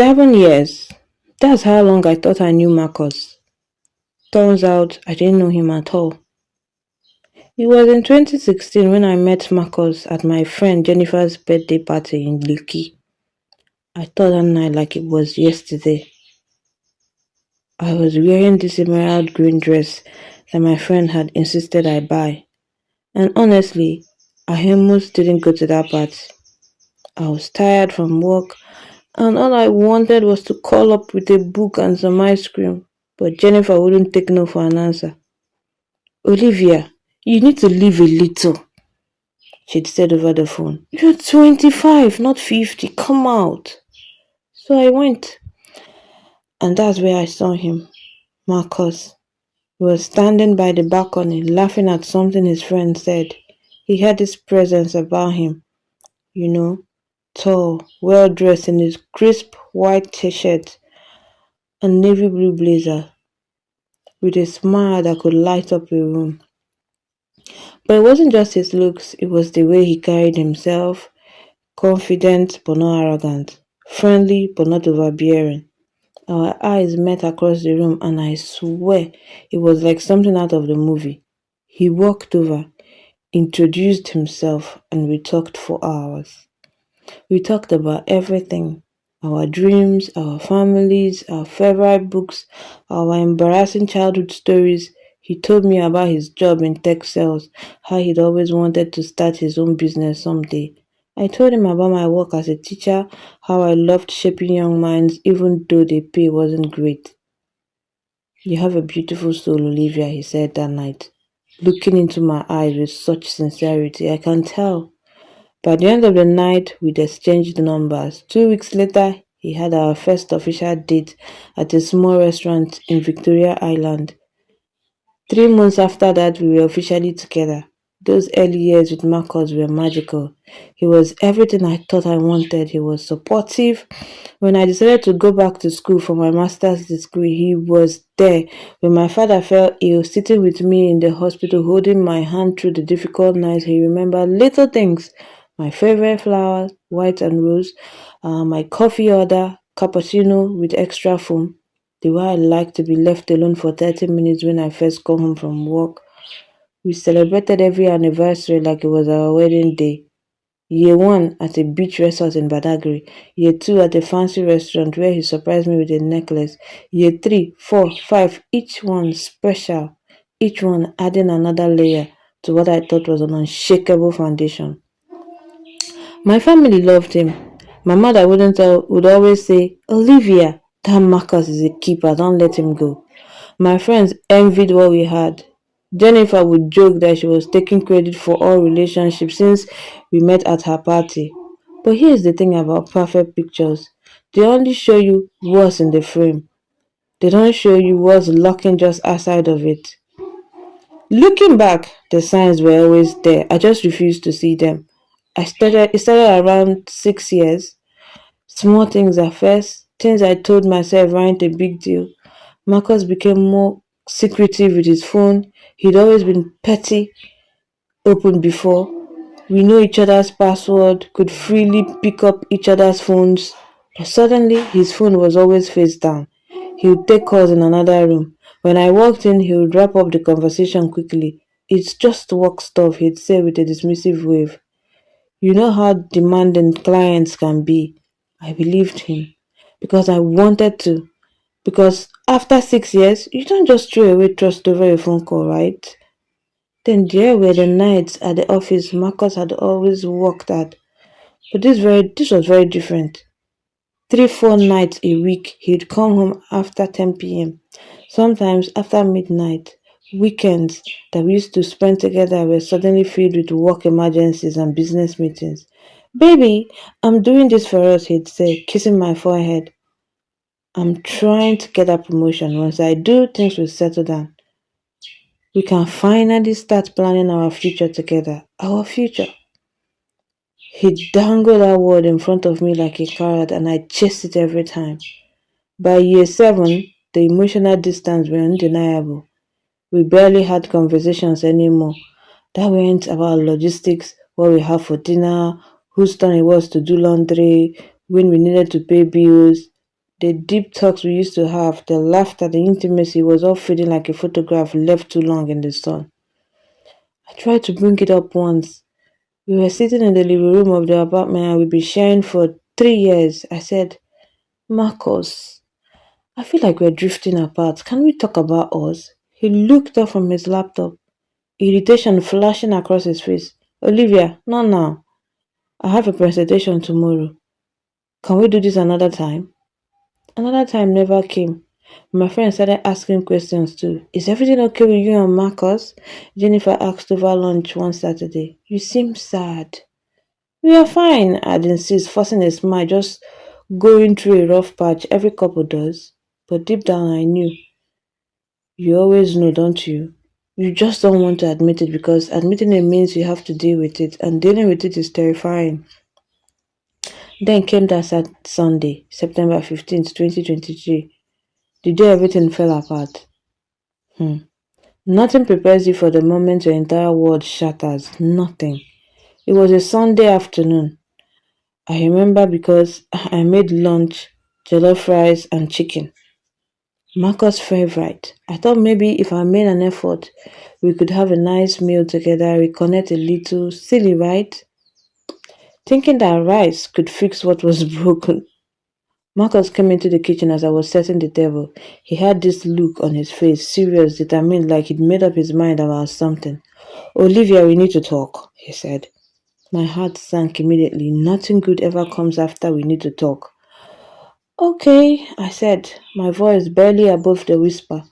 7 years. That's how long I thought I knew Marcus. Turns out I didn't know him at all. It was in 2016 when I met Marcus at my friend Jennifer's birthday party in Lekki. I thought that night like it was yesterday. I was wearing this emerald green dress that my friend had insisted I buy. And honestly, I almost didn't go to that party. I was tired from work and all I wanted was to call up with a book and some ice cream. But Jennifer wouldn't take no for an answer. Olivia, you need to leave a little, she'd said over the phone. You're 25, not 50. Come out. So I went. And that's where I saw him. Marcus. He was standing by the balcony laughing at something his friend said. He had this presence about him, you know, tall, well dressed in his crisp white t-shirt and navy blue blazer, with a smile that could light up a room. But it wasn't just his looks, it was the way he carried himself, confident but not arrogant, friendly but not overbearing. Our eyes met across the room and I swear it was like something out of the movie. He walked over, introduced himself, and we talked for hours. We talked about everything: our dreams, our families, our favorite books, our embarrassing childhood stories. He told me about his job in tech sales, how he'd always wanted to start his own business someday. I told him about my work as a teacher, how I loved shaping young minds even though the pay wasn't great. You have a beautiful soul, Olivia, he said that night, looking into my eyes with such sincerity. I can tell. By the end of the night, we'd exchanged numbers. 2 weeks later, he had our first official date at a small restaurant in Victoria Island. 3 months after that, we were officially together. Those early years with Marcus were magical. He was everything I thought I wanted. He was supportive. When I decided to go back to school for my master's degree, he was there. When my father fell ill, sitting with me in the hospital, holding my hand through the difficult nights, he remembered little things. My favorite flowers, white and rose, my coffee order, cappuccino with extra foam, the way I like to be left alone for 30 minutes when I first come home from work. We celebrated every anniversary like it was our wedding day. Year 1 at a beach resort in Badagry. Year 2 at a fancy restaurant where he surprised me with a necklace. Year 3, 4, 5, each one special. Each one adding another layer to what I thought was an unshakable foundation. My family loved him. My mother would always say, Olivia, that Marcus is a keeper, don't let him go. My friends envied what we had. Jennifer would joke that she was taking credit for all relationships since we met at her party. But here's the thing about perfect pictures. They only show you what's in the frame. They don't show you what's lurking just outside of it. Looking back, the signs were always there. I just refused to see them. It started around 6 years. Small things at first, things I told myself weren't a big deal. Marcus became more secretive with his phone. He'd always been petty, open before. We knew each other's password, could freely pick up each other's phones. But suddenly, his phone was always face down. He would take calls in another room. When I walked in, he would wrap up the conversation quickly. It's just work stuff, he'd say with a dismissive wave. You know how demanding clients can be. I believed him because I wanted to. Because after 6 years, you don't just throw away trust over a phone call, right? Then there were the nights at the office Marcus had always worked at. But this was very different. 3, 4 nights a week, he'd come home after 10 p.m., sometimes after midnight. Weekends that we used to spend together were suddenly filled with work emergencies and business meetings. Baby, I'm doing this for us, he'd say, kissing my forehead. I'm trying to get a promotion. Once I do, things will settle down. We can finally start planning our future together. Our future. He dangled that word in front of me like a carrot and I chased it every time. By year 7, the emotional distance was undeniable. We barely had conversations anymore. That weren't about logistics, what we have for dinner, whose turn it was to do laundry, when we needed to pay bills. The deep talks we used to have, the laughter, the intimacy was all fading like a photograph left too long in the sun. I tried to bring it up once. We were sitting in the living room of the apartment and we'd been sharing for 3 years. I said, Marcus, I feel like we're drifting apart. Can we talk about us? He looked up from his laptop, irritation flashing across his face. Olivia, not now. I have a presentation tomorrow. Can we do this another time? Another time never came. My friend started asking questions too. Is everything okay with you and Marcus? Jennifer asked over lunch one Saturday. You seem sad. We are fine, I'd insist, forcing a smile, just going through a rough patch. Every couple does. But deep down I knew. You always know, don't you? You just don't want to admit it because admitting it means you have to deal with it, and dealing with it is terrifying. Then came that Sunday, September 15th, 2023, the day everything fell apart. Nothing prepares you for the moment your entire world shatters. Nothing. It was a Sunday afternoon. I remember because I made lunch, jollof rice and chicken. Marcus' favorite. I thought maybe if I made an effort, we could have a nice meal together, reconnect a little. Silly, right? Thinking that rice could fix what was broken. Marcus came into the kitchen as I was setting the table. He had this look on his face, serious, determined, like he'd made up his mind about something. Olivia, we need to talk, he said. My heart sank immediately. Nothing good ever comes after we need to talk. Okay, I said, my voice barely above the whisper.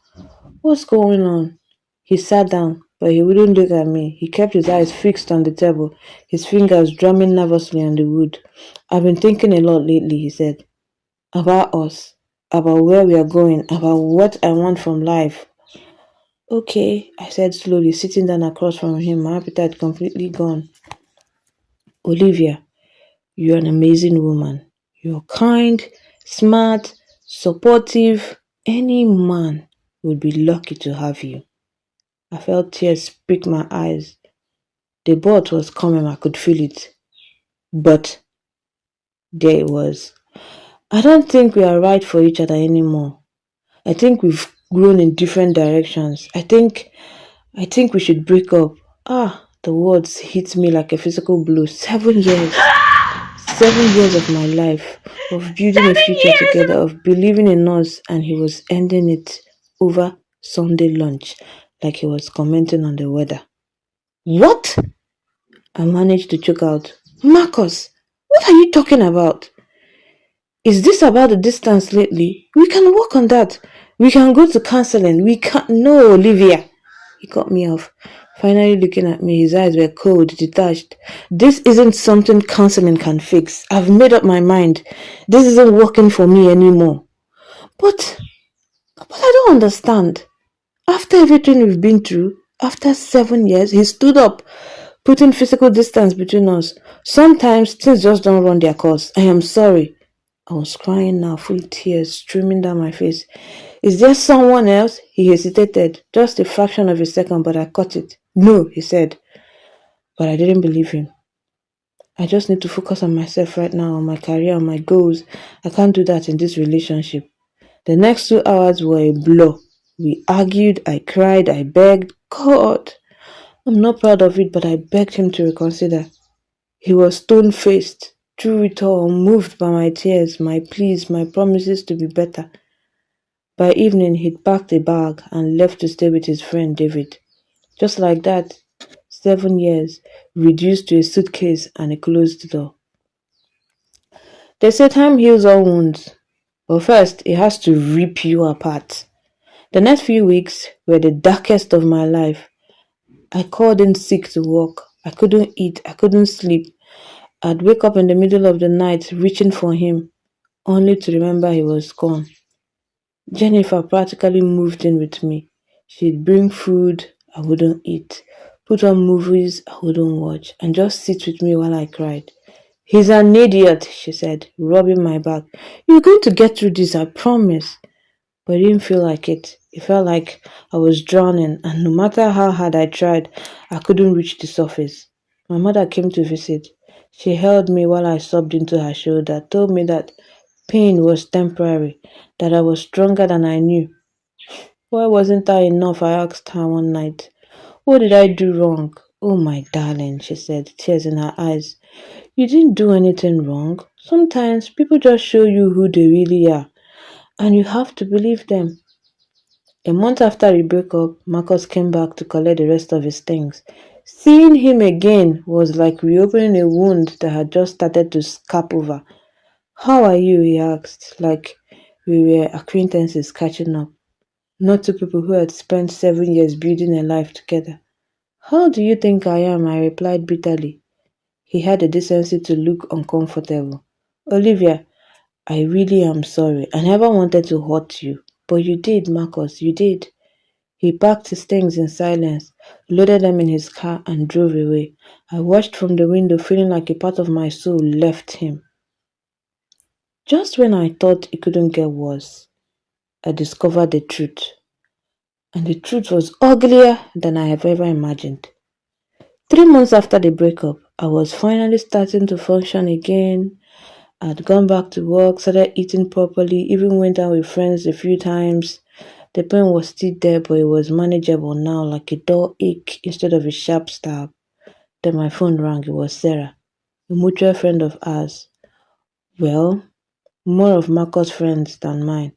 What's going on? He sat down, but he wouldn't look at me. He kept his eyes fixed on the table, his fingers drumming nervously on the wood. I've been thinking a lot lately, he said. About us, about where we are going, about what I want from life. Okay, I said slowly, sitting down across from him, my appetite completely gone. Olivia, you're an amazing woman. You're kind, smart, supportive. Any man would be lucky to have you. I felt tears prick my eyes. The bolt was coming, I could feel it. But there it was. I don't think we are right for each other anymore. I think we've grown in different directions. I think we should break up. The words hit me like a physical blow. 7 years. 7 years of my life, of building a future together, of believing in us, and he was ending it over Sunday lunch, like he was commenting on the weather. What? I managed to choke out. Marcus, what are you talking about? Is this about the distance lately? We can work on that. We can go to counseling. We can't. No, Olivia. He cut me off. Finally looking at me, his eyes were cold, detached. This isn't something counseling can fix. I've made up my mind. This isn't working for me anymore. But I don't understand. After everything we've been through, after 7 years, he stood up, putting physical distance between us. Sometimes things just don't run their course. I am sorry. I was crying now, full tears streaming down my face. Is there someone else? He hesitated, just a fraction of a second, but I caught it. No, he said. But I didn't believe him. I just need to focus on myself right now, on my career, on my goals. I can't do that in this relationship. The next 2 hours were a blur. We argued, I cried, I begged. God, I'm not proud of it, but I begged him to reconsider. He was stone-faced, through it all, moved by my tears, my pleas, my promises to be better. By evening, he'd packed a bag and left to stay with his friend David. Just like that, 7 years, reduced to a suitcase and a closed door. They say time heals all wounds, but first it has to rip you apart. The next few weeks were the darkest of my life. I called in sick to work. I couldn't eat, I couldn't sleep. I'd wake up in the middle of the night reaching for him, only to remember he was gone. Jennifer practically moved in with me. She'd bring food, I wouldn't eat, put on movies I wouldn't watch, and just sit with me while I cried. He's an idiot, she said, rubbing my back. You're going to get through this, I promise. But it didn't feel like it. It felt like I was drowning, and no matter how hard I tried, I couldn't reach the surface. My mother came to visit. She held me while I sobbed into her shoulder, told me that pain was temporary, that I was stronger than I knew. Why wasn't I enough? I asked her one night. What did I do wrong? Oh, my darling, she said, tears in her eyes. You didn't do anything wrong. Sometimes people just show you who they really are, and you have to believe them. A month after we broke up, Marcus came back to collect the rest of his things. Seeing him again was like reopening a wound that had just started to scab over. How are you? He asked, like we were acquaintances catching up, not two people who had spent 7 years building a life together. How do you think I am? I replied bitterly. He had the decency to look uncomfortable. Olivia, I really am sorry. I never wanted to hurt you. But you did, Marcus, you did. He packed his things in silence, loaded them in his car, and drove away. I watched from the window, feeling like a part of my soul left him. Just when I thought it couldn't get worse, I discovered the truth. And the truth was uglier than I have ever imagined. 3 months after the breakup, I was finally starting to function again. I'd gone back to work, started eating properly, even went out with friends a few times. The pain was still there, but it was manageable now, like a dull ache instead of a sharp stab. Then my phone rang. It was Sarah, a mutual friend of ours. Well, more of Marco's friends than mine,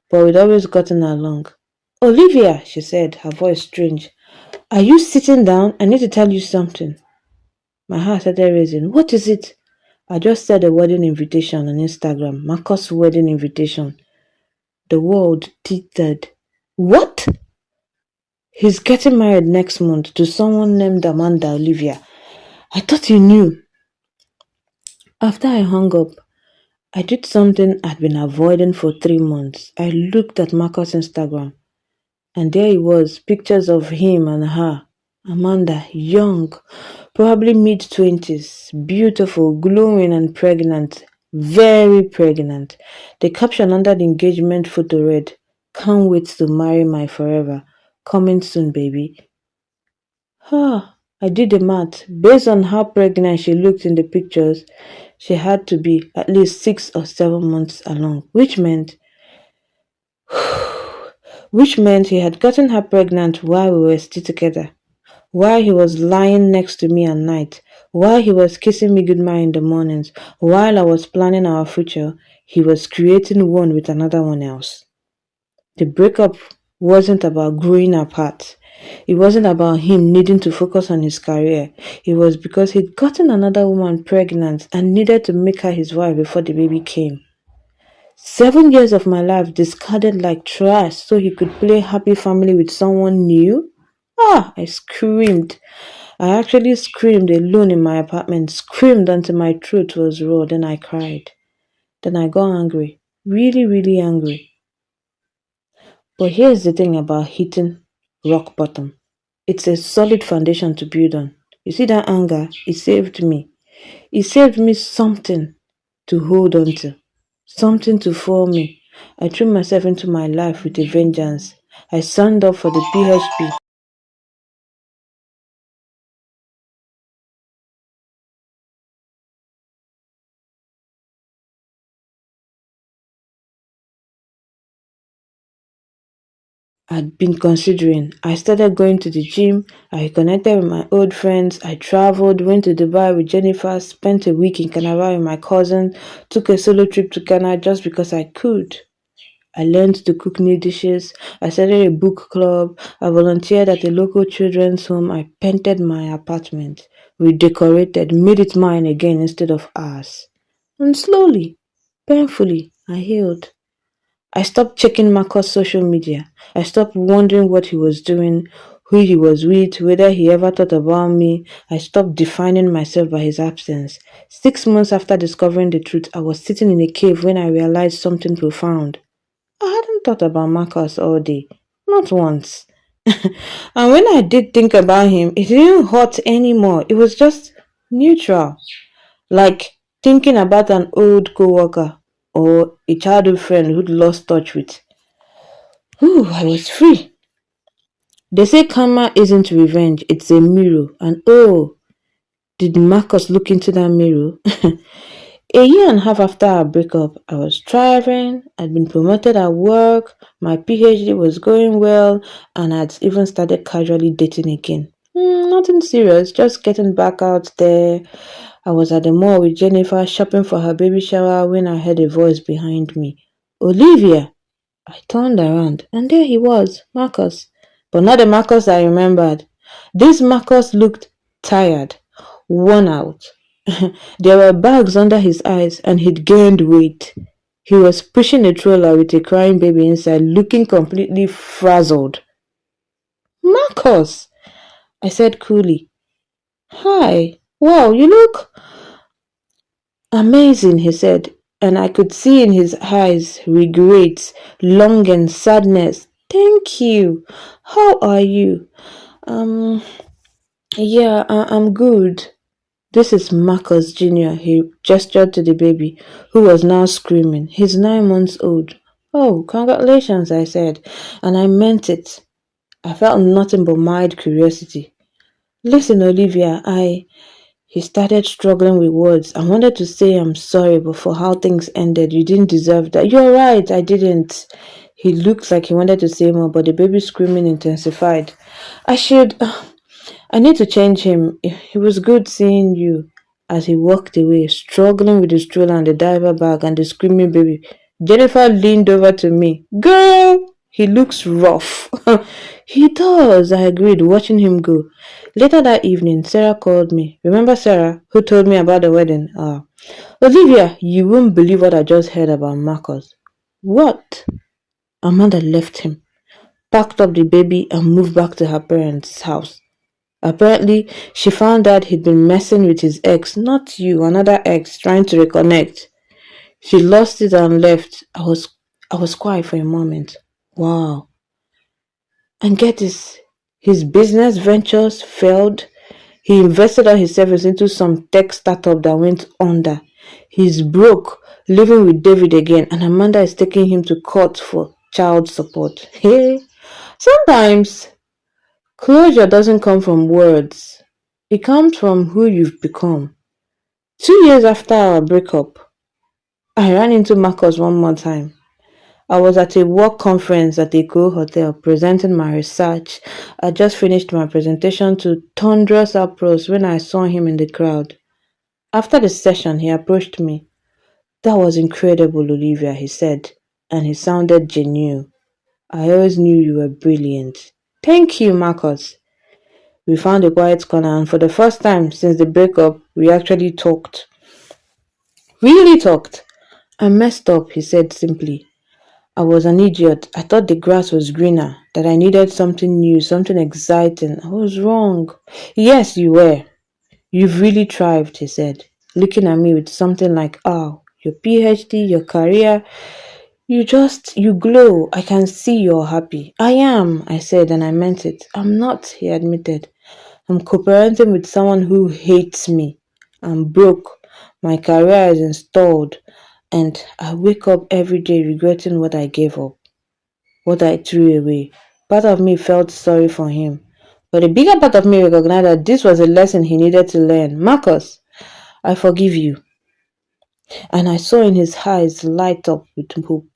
but we'd always gotten along. Olivia, she said, her voice strange. Are you sitting down? I need to tell you something. My heart started racing. What is it? I just said a wedding invitation on Instagram. Marco's wedding invitation. The world teetered. What? He's getting married next month to someone named Amanda Olivia. I thought you knew. After I hung up, I did something I'd been avoiding for 3 months. I looked at Marco's Instagram, and there he was, pictures of him and her. Amanda, young, probably mid-20s, beautiful, glowing and pregnant, very pregnant. The caption under the engagement photo read, Can't wait to marry my forever. Coming soon, baby. I did the math. Based on how pregnant she looked in the pictures, she had to be at least 6 or 7 months along, which meant he had gotten her pregnant while we were still together, while he was lying next to me at night, while he was kissing me goodbye in the mornings, while I was planning our future, he was creating one with another one else. The breakup wasn't about growing apart. It wasn't about him needing to focus on his career. It was because he'd gotten another woman pregnant and needed to make her his wife before the baby came. 7 years of my life discarded like trash so he could play happy family with someone new? I screamed. I actually screamed alone in my apartment, screamed until my throat was raw, then I cried. Then I got angry. Really, really angry. But here's the thing about hitting rock bottom. It's a solid foundation to build on. You see that anger? It saved me. It saved me something to hold on to, something to fall me. I threw myself into my life with a vengeance. I signed up for the PhD. I'd been considering. I started going to the gym, I reconnected with my old friends, I traveled, went to Dubai with Jennifer, spent a week in Canada with my cousin, took a solo trip to Ghana just because I could. I learned to cook new dishes, I started a book club, I volunteered at a local children's home, I painted my apartment, redecorated, made it mine again instead of ours. And slowly, painfully, I healed. I stopped checking Marcus' social media. I stopped wondering what he was doing, who he was with, whether he ever thought about me. I stopped defining myself by his absence. 6 months after discovering the truth, I was sitting in a cave when I realized something profound. I hadn't thought about Marcus all day. Not once. And when I did think about him, it didn't hurt anymore. It was just neutral. Like thinking about an old coworker or a childhood friend who'd lost touch with. I was free. They say karma isn't revenge, it's a mirror. And did Marcus look into that mirror? A year and a half after our breakup, I was thriving, I'd been promoted at work, my PhD was going well, and I'd even started casually dating again. Nothing serious, just getting back out there. I was at the mall with Jennifer shopping for her baby shower when I heard a voice behind me. Olivia! I turned around, and there he was, Marcus. But not the Marcus I remembered. This Marcus looked tired, worn out. There were bags under his eyes, and he'd gained weight. He was pushing a stroller with a crying baby inside, looking completely frazzled. Marcus! I said coolly. Hi. Wow, you look amazing, he said, and I could see in his eyes regret, longing, sadness. Thank you. How are you? Um, yeah, I'm good. This is Marcus Jr., he gestured to the baby, who was now screaming. He's 9 months old. Oh, congratulations, I said, and I meant it. I felt nothing but mild curiosity. Listen, Olivia, He started struggling with words. I wanted to say I'm sorry, but for how things ended, you didn't deserve that. You're right, I didn't. He looked like he wanted to say more, but the baby screaming intensified. I should. I need to change him. It was good seeing you. As he walked away, struggling with the stroller and the diaper bag and the screaming baby, Jennifer leaned over to me. Girl, he looks rough. He does, I agreed, watching him go. Later that evening, Sarah called me. Remember Sarah, who told me about the wedding? Olivia, you won't believe what I just heard about Marcus. What? Amanda left him, packed up the baby, and moved back to her parents' house. Apparently, she found out he'd been messing with his ex, not you, another ex, trying to reconnect. She lost it and left. I was quiet for a moment. Wow. And get this, his business ventures failed. He invested all his savings into some tech startup that went under. He's broke, living with David again, and Amanda is taking him to court for child support. Hey, sometimes closure doesn't come from words. It comes from who you've become. 2 years after our breakup, I ran into Marcus one more time. I was at a work conference at the Eco Hotel presenting my research. I just finished my presentation to thunderous applause when I saw him in the crowd. After the session, he approached me. That was incredible, Olivia, he said, and he sounded genuine. I always knew you were brilliant. Thank you, Marcus. We found a quiet corner, and for the first time since the breakup, we actually talked. Really talked. I messed up, he said simply. I was an idiot. I thought the grass was greener, that I needed something new, something exciting. I was wrong. Yes, you were. You've really thrived, he said, looking at me with something like, oh, your PhD, your career, you glow. I can see you're happy. I am, I said, and I meant it. I'm not, he admitted. I'm co-parenting with someone who hates me. I'm broke. My career is installed. And I wake up every day regretting what I gave up, what I threw away. Part of me felt sorry for him. But a bigger part of me recognized that this was a lesson he needed to learn. Marcus, I forgive you. And I saw in his eyes light up with hope.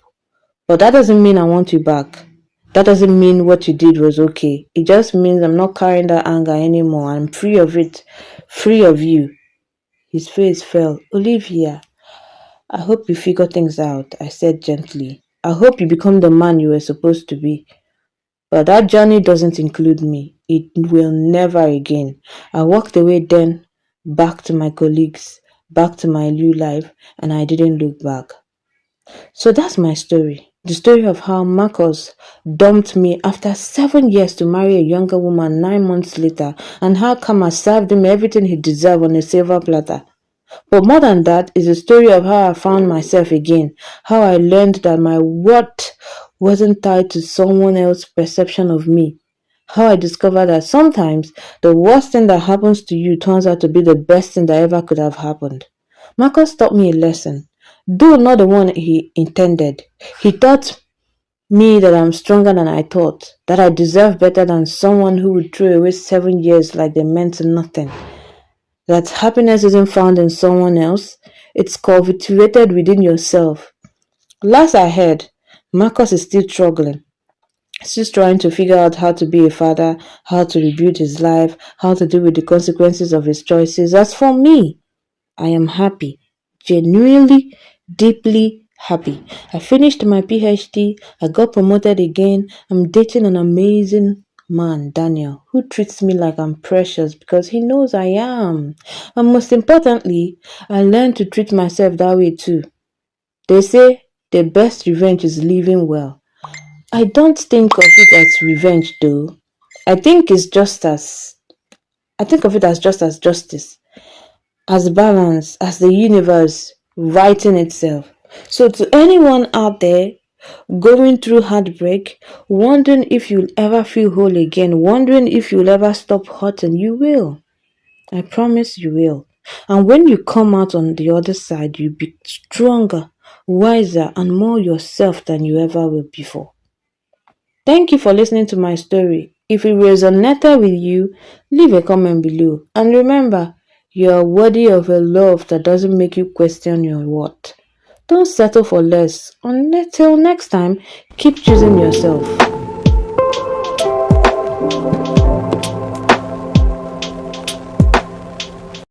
But that doesn't mean I want you back. That doesn't mean what you did was okay. It just means I'm not carrying that anger anymore. I'm free of it. Free of you. His face fell. Olivia, I hope you figure things out, I said gently. I hope you become the man you were supposed to be. But that journey doesn't include me. It will never again. I walked away then, back to my colleagues, back to my new life, and I didn't look back. So that's my story. The story of how Marcus dumped me after 7 years to marry a younger woman 9 months later, and how Karma served him everything he deserved on a silver platter. But more than that is a story of how I found myself again, how I learned that my worth wasn't tied to someone else's perception of me, how I discovered that sometimes the worst thing that happens to you turns out to be the best thing that ever could have happened. Marcus taught me a lesson, though not the one he intended. He taught me that I'm stronger than I thought, that I deserve better than someone who would throw away 7 years like they meant nothing. That happiness isn't found in someone else, It's cultivated within yourself. Last I heard, Marcus is still struggling. Still trying to figure out how to be a father, how to rebuild his life, how to deal with the consequences of his choices. As for me, I am happy, genuinely, deeply happy. I finished my PhD, I got promoted again. I'm dating an amazing man, Daniel, who treats me like I'm precious because he knows I am. And most importantly, I learned to treat myself that way too. They say the best revenge is living well. I don't think of it as revenge though. I think it's just as I think of it as just as justice, as balance, as the universe writing itself. So, to anyone out there going through heartbreak, wondering if you'll ever feel whole again, wondering if you'll ever stop hurting, you will. I promise you will. And when you come out on the other side, you'll be stronger, wiser, and more yourself than you ever will before. Thank you for listening to my story. If it resonated with you, leave a comment below. And remember, you are worthy of a love that doesn't make you question your worth. Don't settle for less. Until next time, keep choosing yourself.